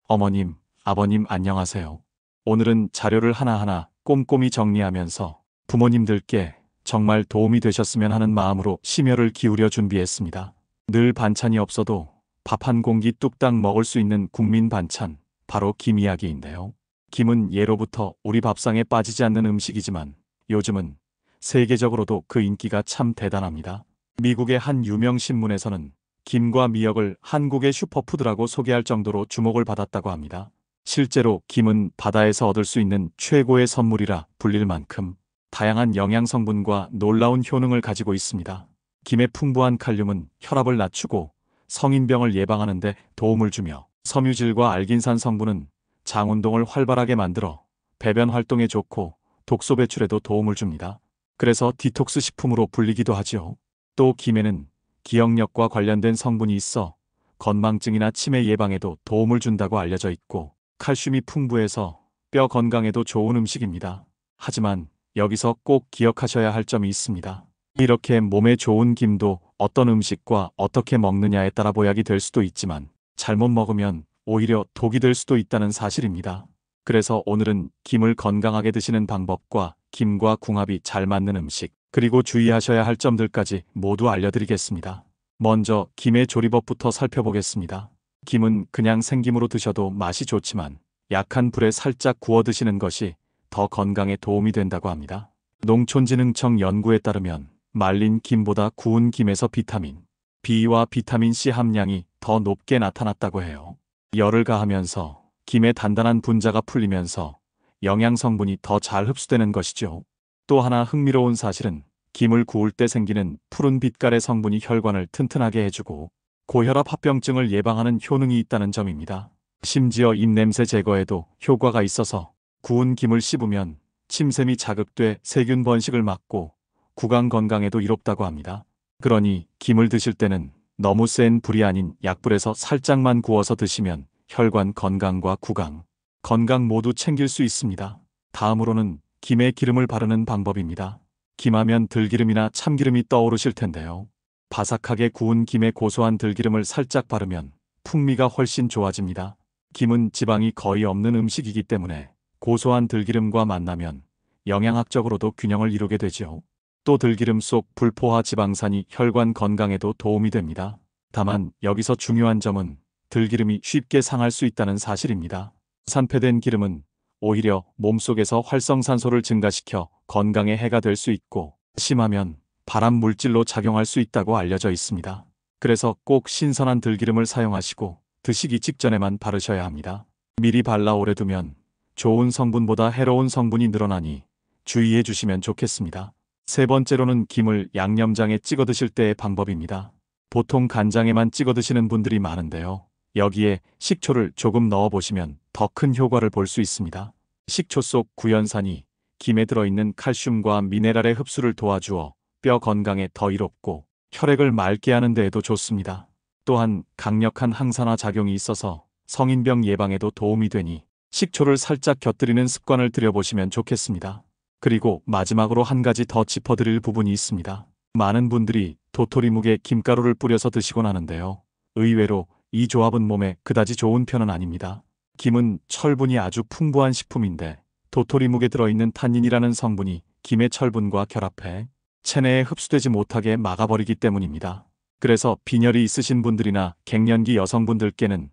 어머님, 아버님 안녕하세요. 오늘은 자료를 하나하나 꼼꼼히 정리하면서 부모님들께 정말 도움이 되셨으면 하는 마음으로 심혈을 기울여 준비했습니다. 늘 반찬이 없어도 밥 한 공기 뚝딱 먹을 수 있는 국민 반찬, 바로 김 이야기인데요. 김은 예로부터 우리 밥상에 빠지지 않는 음식이지만 요즘은 세계적으로도 그 인기가 참 대단합니다. 미국의 한 유명 신문에서는 김과 미역을 한국의 슈퍼푸드라고 소개할 정도로 주목을 받았다고 합니다. 실제로 김은 바다에서 얻을 수 있는 최고의 선물이라 불릴 만큼 다양한 영양 성분과 놀라운 효능을 가지고 있습니다. 김의 풍부한 칼륨은 혈압을 낮추고 성인병을 예방하는 데 도움을 주며 섬유질과 알긴산 성분은 장 운동을 활발하게 만들어 배변 활동에 좋고 독소 배출에도 도움을 줍니다. 그래서 디톡스 식품으로 불리기도 하지요. 또 김에는 기억력과 관련된 성분이 있어 건망증이나 치매 예방에도 도움을 준다고 알려져 있고 칼슘이 풍부해서 뼈 건강에도 좋은 음식입니다. 하지만 여기서 꼭 기억하셔야 할 점이 있습니다. 이렇게 몸에 좋은 김도 어떤 음식과 어떻게 먹느냐에 따라 보약이 될 수도 있지만 잘못 먹으면 오히려 독이 될 수도 있다는 사실입니다. 그래서 오늘은 김을 건강하게 드시는 방법과 김과 궁합이 잘 맞는 음식, 그리고 주의하셔야 할 점들까지 모두 알려드리겠습니다. 먼저 김의 조리법부터 살펴보겠습니다. 김은 그냥 생김으로 드셔도 맛이 좋지만 약한 불에 살짝 구워 드시는 것이 더 건강에 도움이 된다고 합니다. 농촌진흥청 연구에 따르면 말린 김보다 구운 김에서 비타민 B와 비타민 C 함량이 더 높게 나타났다고 해요. 열을 가하면서 김의 단단한 분자가 풀리면서 영양 성분이 더 잘 흡수되는 것이죠. 또 하나 흥미로운 사실은 김을 구울 때 생기는 푸른 빛깔의 성분이 혈관을 튼튼하게 해주고 고혈압 합병증을 예방하는 효능이 있다는 점입니다. 심지어 입냄새 제거에도 효과가 있어서 구운 김을 씹으면 침샘이 자극돼 세균 번식을 막고 구강 건강에도 이롭다고 합니다. 그러니 김을 드실 때는 너무 센 불이 아닌 약불에서 살짝만 구워서 드시면 혈관 건강과 구강 건강 모두 챙길 수 있습니다. 다음으로는 김에 기름을 바르는 방법입니다. 김하면 들기름이나 참기름이 떠오르실 텐데요. 바삭하게 구운 김에 고소한 들기름을 살짝 바르면 풍미가 훨씬 좋아집니다. 김은 지방이 거의 없는 음식이기 때문에 고소한 들기름과 만나면 영양학적으로도 균형을 이루게 되죠. 또 들기름 속 불포화 지방산이 혈관 건강에도 도움이 됩니다. 다만 여기서 중요한 점은 들기름이 쉽게 상할 수 있다는 사실입니다. 산패된 기름은 오히려 몸속에서 활성산소를 증가시켜 건강에 해가 될 수 있고 심하면 발암 물질로 작용할 수 있다고 알려져 있습니다. 그래서 꼭 신선한 들기름을 사용하시고 드시기 직전에만 바르셔야 합니다. 미리 발라 오래 두면 좋은 성분보다 해로운 성분이 늘어나니 주의해 주시면 좋겠습니다. 세 번째로는 김을 양념장에 찍어 드실 때의 방법입니다. 보통 간장에만 찍어 드시는 분들이 많은데요. 여기에 식초를 조금 넣어 보시면 더 큰 효과를 볼 수 있습니다. 식초 속 구연산이 김에 들어있는 칼슘과 미네랄의 흡수를 도와주어 뼈 건강에 더 이롭고 혈액을 맑게 하는 데에도 좋습니다. 또한 강력한 항산화 작용이 있어서 성인병 예방에도 도움이 되니 식초를 살짝 곁들이는 습관을 들여보시면 좋겠습니다. 그리고 마지막으로 한 가지 더 짚어드릴 부분이 있습니다. 많은 분들이 도토리묵에 김가루를 뿌려서 드시곤 하는데요. 의외로 이 조합은 몸에 그다지 좋은 편은 아닙니다. 김은 철분이 아주 풍부한 식품인데 도토리묵에 들어있는 탄닌이라는 성분이 김의 철분과 결합해 체내에 흡수되지 못하게 막아버리기 때문입니다. 그래서 빈혈이 있으신 분들이나 갱년기 여성분들께는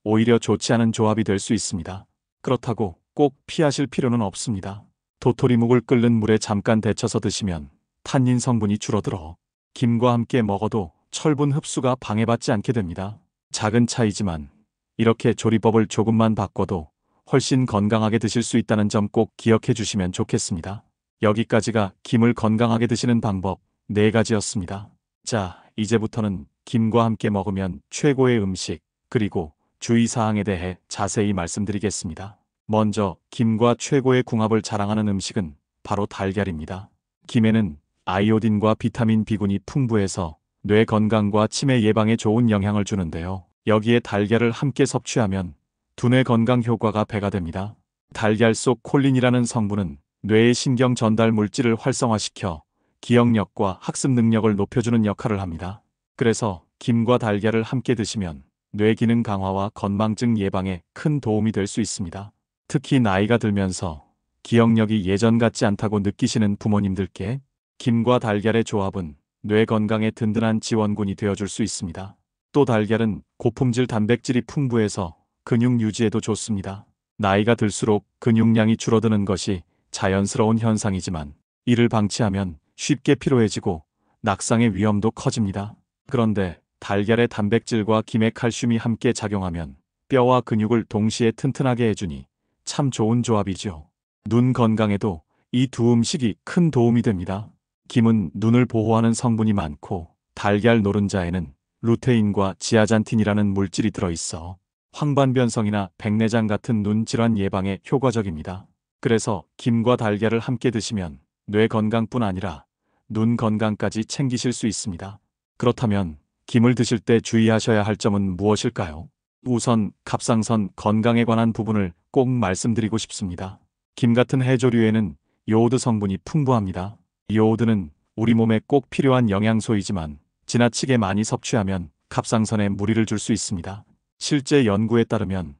오히려 좋지 않은 조합이 될 수 있습니다. 그렇다고 꼭 피하실 필요는 없습니다. 도토리묵을 끓는 물에 잠깐 데쳐서 드시면 탄닌 성분이 줄어들어 김과 함께 먹어도 철분 흡수가 방해받지 않게 됩니다. 작은 차이지만 이렇게 조리법을 조금만 바꿔도 훨씬 건강하게 드실 수 있다는 점 꼭 기억해 주시면 좋겠습니다. 여기까지가 김을 건강하게 드시는 방법 4가지였습니다. 자, 이제부터는 김과 함께 먹으면 최고의 음식, 그리고 주의사항에 대해 자세히 말씀드리겠습니다. 먼저 김과 최고의 궁합을 자랑하는 음식은 바로 달걀입니다. 김에는 아이오딘과 비타민 B군이 풍부해서 뇌 건강과 치매 예방에 좋은 영향을 주는데요. 여기에 달걀을 함께 섭취하면 두뇌 건강 효과가 배가 됩니다. 달걀 속 콜린이라는 성분은 뇌의 신경 전달 물질을 활성화시켜 기억력과 학습 능력을 높여주는 역할을 합니다. 그래서 김과 달걀을 함께 드시면 뇌 기능 강화와 건망증 예방에 큰 도움이 될 수 있습니다. 특히 나이가 들면서 기억력이 예전 같지 않다고 느끼시는 부모님들께 김과 달걀의 조합은 뇌 건강에 든든한 지원군이 되어줄 수 있습니다. 또 달걀은 고품질 단백질이 풍부해서 근육 유지에도 좋습니다. 나이가 들수록 근육량이 줄어드는 것이 자연스러운 현상이지만 이를 방치하면 쉽게 피로해지고 낙상의 위험도 커집니다. 그런데 달걀의 단백질과 김의 칼슘이 함께 작용하면 뼈와 근육을 동시에 튼튼하게 해주니 참 좋은 조합이죠. 눈 건강에도 이 두 음식이 큰 도움이 됩니다. 김은 눈을 보호하는 성분이 많고 달걀 노른자에는 루테인과 지아잔틴이라는 물질이 들어있어 황반변성이나 백내장 같은 눈 질환 예방에 효과적입니다. 그래서 김과 달걀을 함께 드시면 뇌 건강뿐 아니라 눈 건강까지 챙기실 수 있습니다. 그렇다면 김을 드실 때 주의하셔야 할 점은 무엇일까요? 우선 갑상선 건강에 관한 부분을 꼭 말씀드리고 싶습니다. 김 같은 해조류에는 요오드 성분이 풍부합니다. 요오드는 우리 몸에 꼭 필요한 영양소이지만 지나치게 많이 섭취하면 갑상선에 무리를 줄 수 있습니다. 실제 연구에 따르면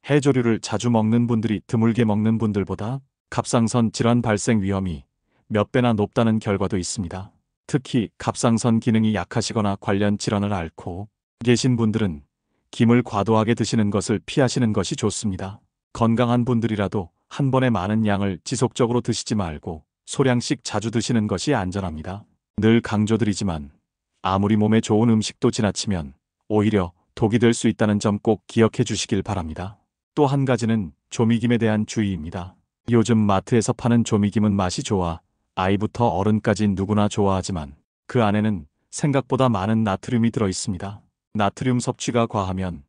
해조류를 자주 먹는 분들이 드물게 먹는 분들보다 갑상선 질환 발생 위험이 몇 배나 높다는 결과도 있습니다. 특히 갑상선 기능이 약하시거나 관련 질환을 앓고 계신 분들은 김을 과도하게 드시는 것을 피하시는 것이 좋습니다. 건강한 분들이라도 한 번에 많은 양을 지속적으로 드시지 말고 소량씩 자주 드시는 것이 안전합니다. 늘 강조드리지만 아무리 몸에 좋은 음식도 지나치면 오히려 독이 될 수 있다는 점 꼭 기억해 주시길 바랍니다. 또 한 가지는 조미김에 대한 주의입니다. 요즘 마트에서 파는 조미김은 맛이 좋아 아이부터 어른까지 누구나 좋아하지만 그 안에는 생각보다 많은 나트륨이 들어 있습니다. 나트륨 섭취가 과하면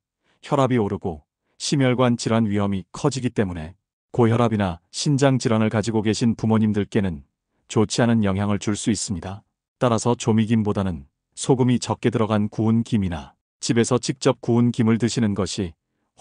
혈압이 오르고 심혈관 질환 위험이 커지기 때문에 고혈압이나 신장 질환을 가지고 계신 부모님들께는 좋지 않은 영향을 줄 수 있습니다. 따라서 조미김보다는 소금이 적게 들어간 구운 김이나 집에서 직접 구운 김을 드시는 것이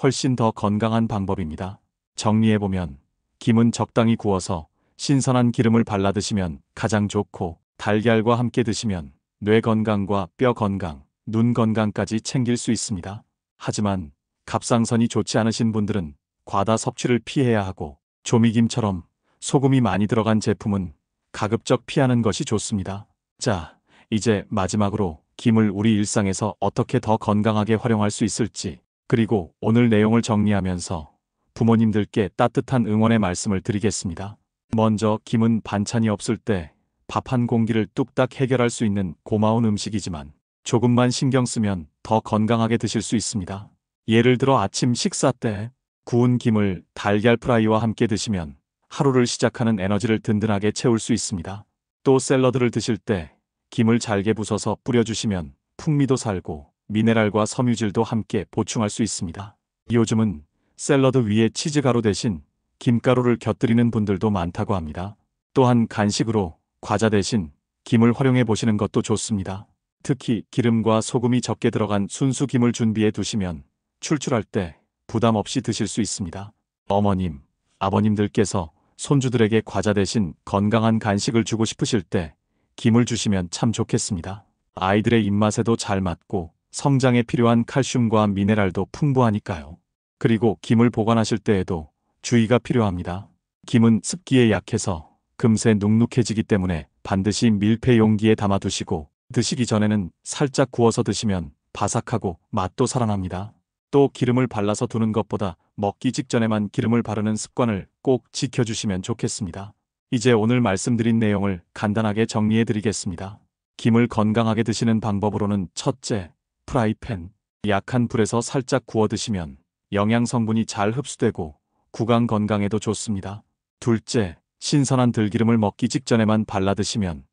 훨씬 더 건강한 방법입니다. 정리해보면 김은 적당히 구워서 신선한 기름을 발라 드시면 가장 좋고 달걀과 함께 드시면 뇌 건강과 뼈 건강, 눈 건강까지 챙길 수 있습니다. 하지만 갑상선이 좋지 않으신 분들은 과다 섭취를 피해야 하고 조미김처럼 소금이 많이 들어간 제품은 가급적 피하는 것이 좋습니다. 자, 이제 마지막으로 김을 우리 일상에서 어떻게 더 건강하게 활용할 수 있을지, 그리고 오늘 내용을 정리하면서 부모님들께 따뜻한 응원의 말씀을 드리겠습니다. 먼저 김은 반찬이 없을 때 밥 한 공기를 뚝딱 해결할 수 있는 고마운 음식이지만 조금만 신경 쓰면 더 건강하게 드실 수 있습니다. 예를 들어 아침 식사 때 구운 김을 달걀 프라이와 함께 드시면 하루를 시작하는 에너지를 든든하게 채울 수 있습니다. 또 샐러드를 드실 때 김을 잘게 부숴서 뿌려주시면 풍미도 살고 미네랄과 섬유질도 함께 보충할 수 있습니다. 요즘은 샐러드 위에 치즈가루 대신 김가루를 곁들이는 분들도 많다고 합니다. 또한 간식으로 과자 대신 김을 활용해 보시는 것도 좋습니다. 특히 기름과 소금이 적게 들어간 순수 김을 준비해 두시면 출출할 때 부담 없이 드실 수 있습니다. 어머님, 아버님들께서 손주들에게 과자 대신 건강한 간식을 주고 싶으실 때 김을 주시면 참 좋겠습니다. 아이들의 입맛에도 잘 맞고 성장에 필요한 칼슘과 미네랄도 풍부하니까요. 그리고 김을 보관하실 때에도 주의가 필요합니다. 김은 습기에 약해서 금세 눅눅해지기 때문에 반드시 밀폐 용기에 담아두시고 드시기 전에는 살짝 구워서 드시면 바삭하고 맛도 살아납니다. 또 기름을 발라서 두는 것보다 먹기 직전에만 기름을 바르는 습관을 꼭 지켜주시면 좋겠습니다. 이제 오늘 말씀드린 내용을 간단하게 정리해 드리겠습니다. 김을 건강하게 드시는 방법으로는 첫째, 프라이팬. 약한 불에서 살짝 구워 드시면 영양 성분이 잘 흡수되고 구강 건강에도 좋습니다. 둘째, 신선한 들기름을 먹기 직전에만 발라 드시면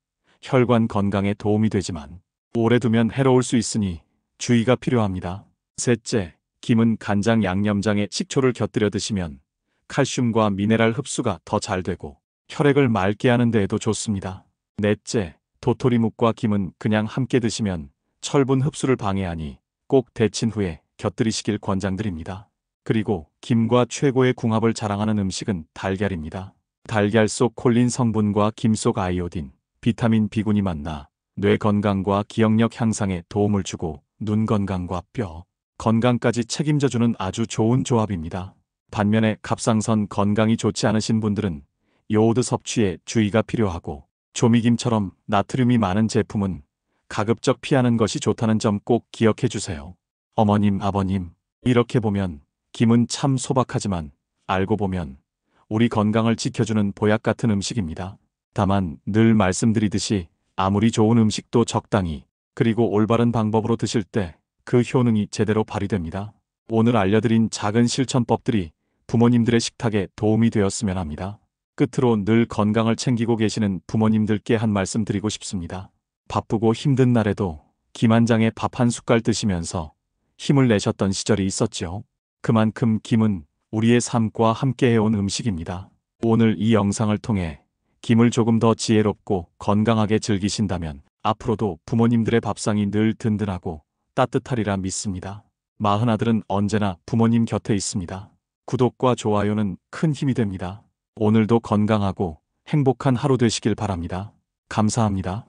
혈관 건강에 도움이 되지만 오래 두면 해로울 수 있으니 주의가 필요합니다. 셋째, 김은 간장 양념장에 식초를 곁들여 드시면 칼슘과 미네랄 흡수가 더 잘 되고 혈액을 맑게 하는 데에도 좋습니다. 넷째, 도토리묵과 김은 그냥 함께 드시면 철분 흡수를 방해하니 꼭 데친 후에 곁들이시길 권장드립니다. 그리고 김과 최고의 궁합을 자랑하는 음식은 달걀입니다. 달걀 속 콜린 성분과 김 속 아이오딘, 비타민 B군이 만나 뇌 건강과 기억력 향상에 도움을 주고 눈 건강과 뼈, 건강까지 책임져주는 아주 좋은 조합입니다. 반면에 갑상선 건강이 좋지 않으신 분들은 요오드 섭취에 주의가 필요하고 조미김처럼 나트륨이 많은 제품은 가급적 피하는 것이 좋다는 점 꼭 기억해 주세요. 어머님, 아버님, 이렇게 보면 김은 참 소박하지만 알고 보면 우리 건강을 지켜주는 보약 같은 음식입니다. 다만 늘 말씀드리듯이 아무리 좋은 음식도 적당히 그리고 올바른 방법으로 드실 때 그 효능이 제대로 발휘됩니다. 오늘 알려드린 작은 실천법들이 부모님들의 식탁에 도움이 되었으면 합니다. 끝으로 늘 건강을 챙기고 계시는 부모님들께 한 말씀 드리고 싶습니다. 바쁘고 힘든 날에도 김 한 장에 밥 한 숟갈 드시면서 힘을 내셨던 시절이 있었죠. 그만큼 김은 우리의 삶과 함께 해온 음식입니다. 오늘 이 영상을 통해 김을 조금 더 지혜롭고 건강하게 즐기신다면 앞으로도 부모님들의 밥상이 늘 든든하고 따뜻하리라 믿습니다. 마흔아들은 언제나 부모님 곁에 있습니다. 구독과 좋아요는 큰 힘이 됩니다. 오늘도 건강하고 행복한 하루 되시길 바랍니다. 감사합니다.